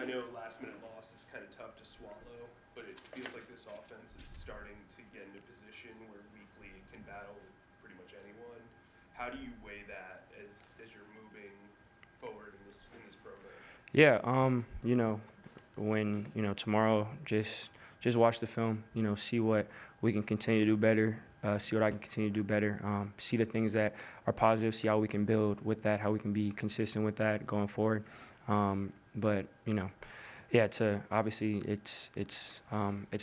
know last-minute loss is kind of tough to swallow, but it feels like this offense is starting to get into a position where weekly it can battle pretty much anyone. How do you weigh that as you're moving forward in this program? Yeah, when tomorrow, just watch the film. See what we can continue to do better. See what I can continue to do better. See the things that are positive. See how we can build with that. How we can be consistent with that going forward. But yeah, obviously it's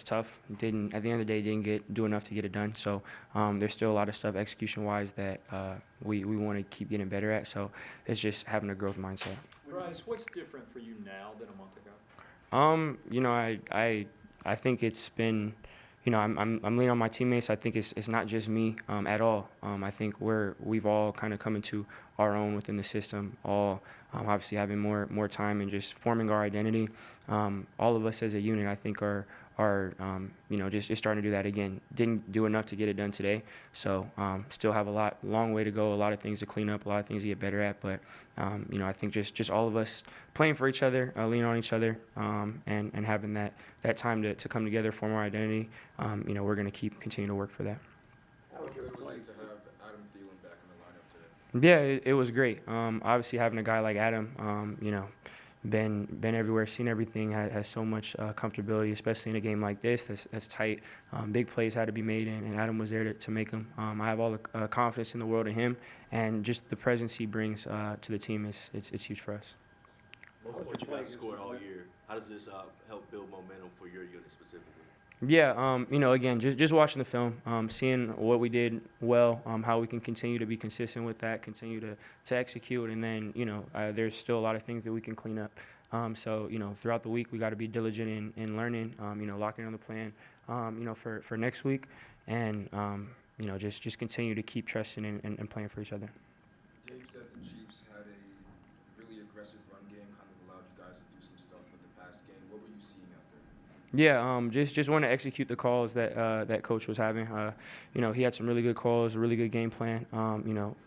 tough. Didn't at the end of the day didn't do enough to get it done. So there's still a lot of stuff execution wise that we want to keep getting better at. So it's just having a growth mindset. Bryce, what's different for you now than a month ago? I think it's been, I'm leaning on my teammates. I think it's not just me at all. I think we've all kind of come into our own within the system. All obviously having more time and just forming our identity. All of us as a unit, I think, are just starting to do that again. Didn't do enough to get it done today, so still have long way to go. A lot of things to clean up, a lot of things to get better at. But I think just all of us playing for each other, leaning on each other, and having that time to come together, form our identity. We're going to continue to work for that. How was it to have Adam Thielen back in the lineup today? Yeah, it was great. Obviously having a guy like Adam, been everywhere, seen everything, has so much comfortability, especially in a game like this that's tight. Big plays had to be made, and Adam was there to make them. I have all the confidence in the world in him, and just the presence he brings to the team it's huge for us. Most of what you guys scored all year, how does this help build momentum for your unit specifically? Yeah, again, just watching the film, seeing what we did well, how we can continue to be consistent with that, continue to execute, and then, there's still a lot of things that we can clean up. So, throughout the week, we got to be diligent in learning, locking on the plan, for next week, and, just continue to keep trusting and playing for each other. Dave said the Chiefs had a really aggressive run game, kind of allowed you guys to do some stuff with the pass game. What were you seeing out there? Yeah, just want to execute the calls that coach was having. He had some really good calls, a really good game plan.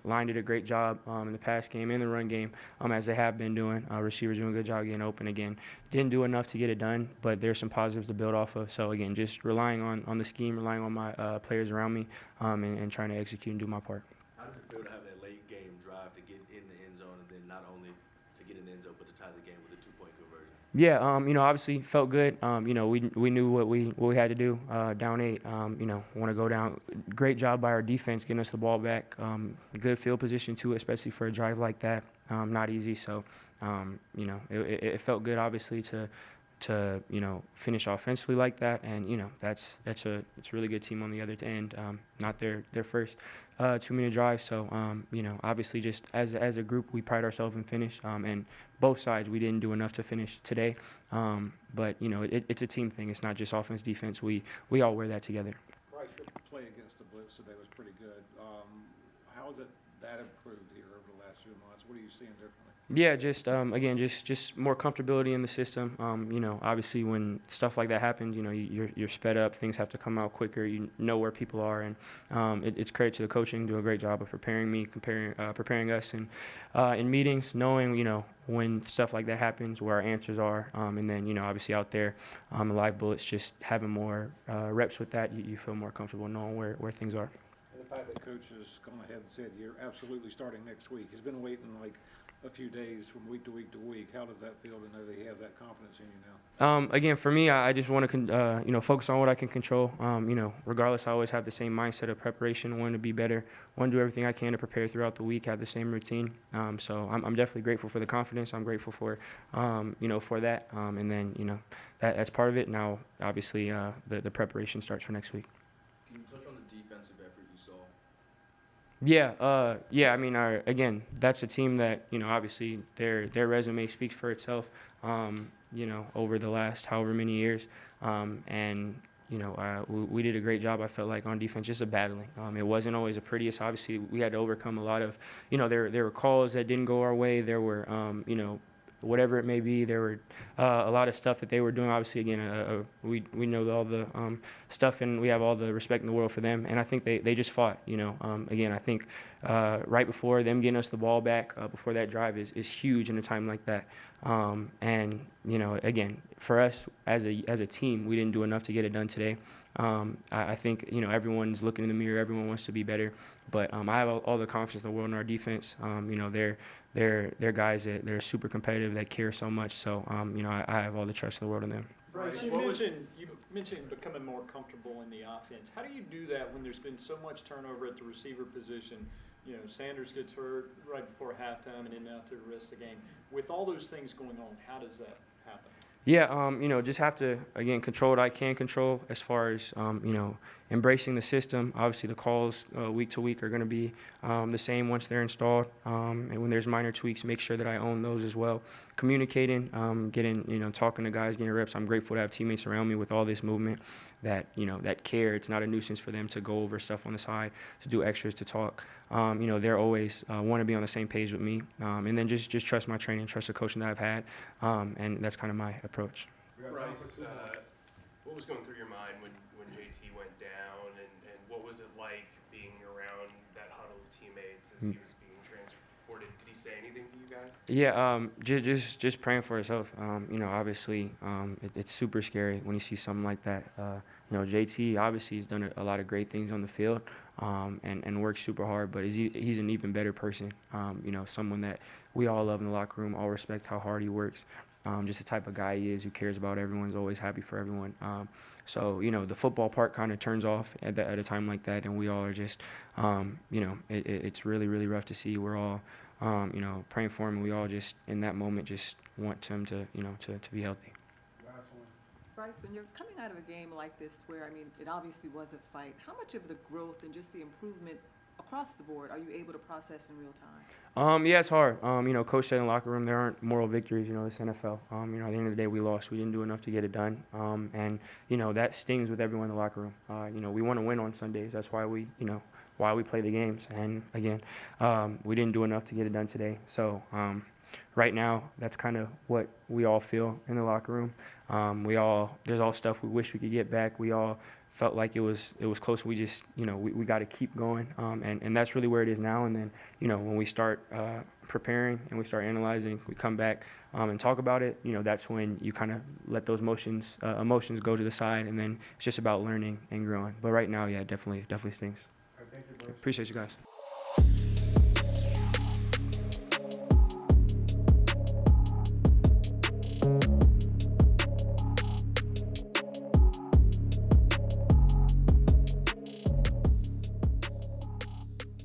Line did a great job in the pass game and the run game, as they have been doing. Receivers doing a good job getting open again. Didn't do enough to get it done, but there's some positives to build off of. So again, just relying on the scheme, relying on my players around me, and trying to execute and do my part. How did it feel to have that late game drive to get in the end zone, and then not only to get in the end zone, but to tie the game with a 2-point conversion? Yeah, obviously felt good. We knew what we had to do. Down 8, want to go down. Great job by our defense getting us the ball back. Good field position too, especially for a drive like that. Not easy. So, it felt good, obviously, to finish offensively like that, and it's a really good team on the other end. Not their first 2-minute drive, so obviously just as a group we pride ourselves in finish, and both sides we didn't do enough to finish today, but it's a team thing. It's not just offense defense. We all wear that together. Bryce, your play against the blitz today was pretty good. How has that improved here over the last few months? What are you seeing differently? Yeah, just more comfortability in the system. Obviously when stuff like that happens, you're sped up. Things have to come out quicker. You know where people are, and it's credit to the coaching. Do a great job of preparing us, and in meetings, knowing when stuff like that happens, where our answers are, and then obviously out there, the live bullets. Just having more reps with that, you feel more comfortable knowing where things are. And the fact that coach has gone ahead and said you're absolutely starting next week. He's been waiting like a few days from week to week to week. How does that feel to know that he has that confidence in you now? Again, for me, I just want to focus on what I can control. Regardless, I always have the same mindset of preparation, want to be better, want to do everything I can to prepare throughout the week, have the same routine. So I'm definitely grateful for the confidence. I'm grateful for for that, and then that's part of it. Now, obviously, the preparation starts for next week. Can you touch on the defensive effort you saw? Yeah. I mean, again, that's a team that obviously their resume speaks for itself. Over the last however many years, and we did a great job. I felt like on defense, just a battling. It wasn't always the prettiest. Obviously, we had to overcome a lot of there were calls that didn't go our way. There were whatever it may be. There were a lot of stuff that they were doing. Obviously, again, we know all the stuff, and we have all the respect in the world for them. And I think they just fought. Again, I think right before them getting us the ball back, before that drive is huge in a time like that. And again, for us as a team, we didn't do enough to get it done today. I think everyone's looking in the mirror. Everyone wants to be better, but I have all the confidence in the world in our defense. They're guys that they're super competitive, that care so much. So I have all the trust in the world in them. Bryce, Right. you mentioned becoming more comfortable in the offense. How do you do that when there's been so much turnover at the receiver position? Sanders gets hurt right before halftime and then out to the rest of the game. With all those things going on, how does that happen? Yeah, just have to, again, control what I can control as far as, embracing the system. Obviously, the calls week to week are going to be the same once they're installed. And when there's minor tweaks, make sure that I own those as well. Communicating, talking to guys, getting reps. I'm grateful to have teammates around me with all this movement that care. It's not a nuisance for them to go over stuff on the side, to do extras, to talk. They're always want to be on the same page with me. And then just trust my training, trust the coaching that I've had. And that's kind of my approach. Bryce, what was going through your mind when JT went down, and what was it like being around that huddle of teammates as he was being transported? Did he say anything to you guys? Yeah, just praying for his health. Obviously, it's super scary when you see something like that. JT obviously has done a lot of great things on the field, and works super hard, but he's an even better person. Someone that we all love in the locker room, all respect how hard he works. Just the type of guy he is, who cares about everyone's always happy for everyone. So the football part kind of turns off at a time like that, and we all are just, it's really, really rough to see. We're all, praying for him, and we all just, in that moment, just want him to be healthy. Bryce, when you're coming out of a game like this, where, it obviously was a fight, how much of the growth and just the improvement across the board are you able to process in real time? Yeah, it's hard. Coach said in the locker room there aren't moral victories. It's NFL. At the end of the day, we lost. We didn't do enough to get it done. And that stings with everyone in the locker room. We want to win on Sundays. That's why we play the games. And again, we didn't do enough to get it done today. So right now, that's kind of what we all feel in the locker room. There's all stuff we wish we could get back. We all felt like it was close. We just, we got to keep going. And that's really where it is now. And then, when we start preparing and we start analyzing, we come back and talk about it. That's when you kind of let those emotions go to the side. And then it's just about learning and growing. But right now, yeah, definitely stings. Thank you, Bryce. Appreciate you guys.